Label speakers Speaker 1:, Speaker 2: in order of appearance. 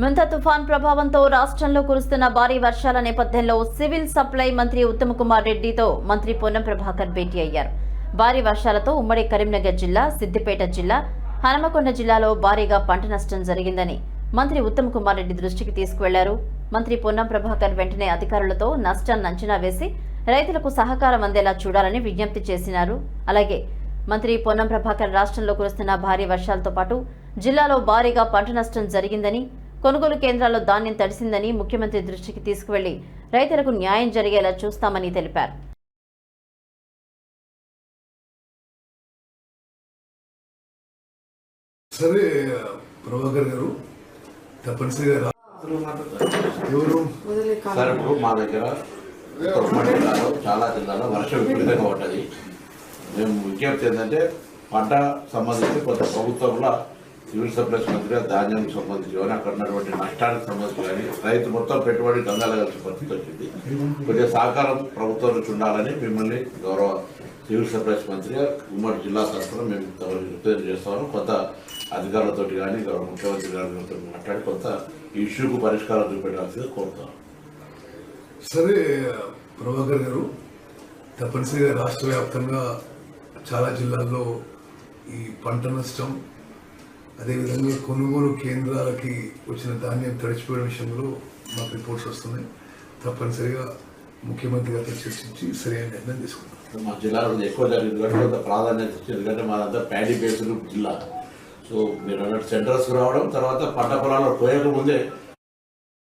Speaker 1: ముంతా తుఫాన్ ప్రభావంతో రాష్ట్రంలో కురుస్తున్న భారీ వర్షాల నేపథ్యంలో సివిల్ సప్లై మంత్రి ఉత్తమ్ కుమార్ రెడ్డితో మంత్రి పొన్నం ప్రభాకర్ భేటీ అయ్యారు. భారీ వర్షాలతో ఉమ్మడి కరీంనగర్ జిల్లా, సిద్దిపేట జిల్లా, హనుమకొండ జిల్లాలో భారీగా పంట నష్టం జరిగిందని మంత్రి ఉత్తమ్ కుమార్ రెడ్డి దృష్టికి తీసుకువెళ్లారు. మంత్రి పొన్నం ప్రభాకర్ వెంటనే అధికారులతో నష్టాన్ని అంచనా వేసి రైతులకు సహకారం అందేలా చూడాలని విజ్ఞప్తి చేసినారు. అలాగే మంత్రి పొన్నం ప్రభాకర్ రాష్ట్రంలో కురుస్తున్న భారీ వర్షాలతో పాటు జిల్లాలో భారీగా పంట నష్టం జరిగిందని, కొనుగోలు కేంద్రాల్లో ధాన్యం తడిసిందని ముఖ్యమంత్రి దృష్టికి తీసుకువెళ్లి రైతులకు న్యాయం జరిగేలా చూస్తామని తెలిపారు.
Speaker 2: సరే ప్రభాకర్ గారు తప్పనిసరిగా
Speaker 3: సార్ ఇప్పుడు మా దగ్గర ఉమ్మడి జిల్లాలో చాలా జిల్లాలో వర్షం విపరీతంగా పడ్డది. మేము విజ్ఞప్తి ఏంటంటే పంట సంబంధించి కొంత ప్రభుత్వంలో సివిల్ సప్లైస్ మంత్రిగా ధాన్యానికి సంబంధించి కానీ అక్కడ ఉన్నటువంటి నష్టానికి సంబంధించి కానీ రైతు మొత్తం పెట్టుబడి గంగాల కలిసి పరిస్థితి వచ్చింది. కొద్దిగా సహకారం ప్రభుత్వం నుంచి ఉండాలని మిమ్మల్ని గౌరవ సివిల్ సప్లైస్ మంత్రిగా ఉమ్మడి జిల్లా తరఫున మేము రిప్రజెంట్ చేస్తాము. కొంత అధికారులతో కానీ గౌరవ ముఖ్యమంత్రి గారితో మాట్లాడి కొంత ఇష్యూకు పరిష్కారం చూపెట్టాల్సిందిగా కోరుతాం.
Speaker 2: సరే ప్రభాకర్ గారు తప్పనిసరిగా రాష్ట్ర వ్యాప్తంగా చాలా జిల్లాల్లో ఈ పంట నష్టం, అదేవిధంగా కొనుగోలు కేంద్రాలకి వచ్చిన ధాన్యం తడిచిపోయిన విషయంలో మాకు రిపోర్ట్స్ వస్తున్నాయి. తప్పనిసరిగా ముఖ్యమంత్రి గారితో చర్చించి సరైన నిర్ణయం తీసుకుంటాం.
Speaker 3: మా జిల్లాలో ఎక్కువ జరిగింది కాబట్టి కొంత ప్రాధాన్యత ఇచ్చింది. ఎందుకంటే మాదంతా ప్యాడీ బేస్డ్ జిల్లా. సో మీరు అన్నట్టు సెంటర్స్కి రావడం, తర్వాత పంట పొలాల్లో పోయక ముందే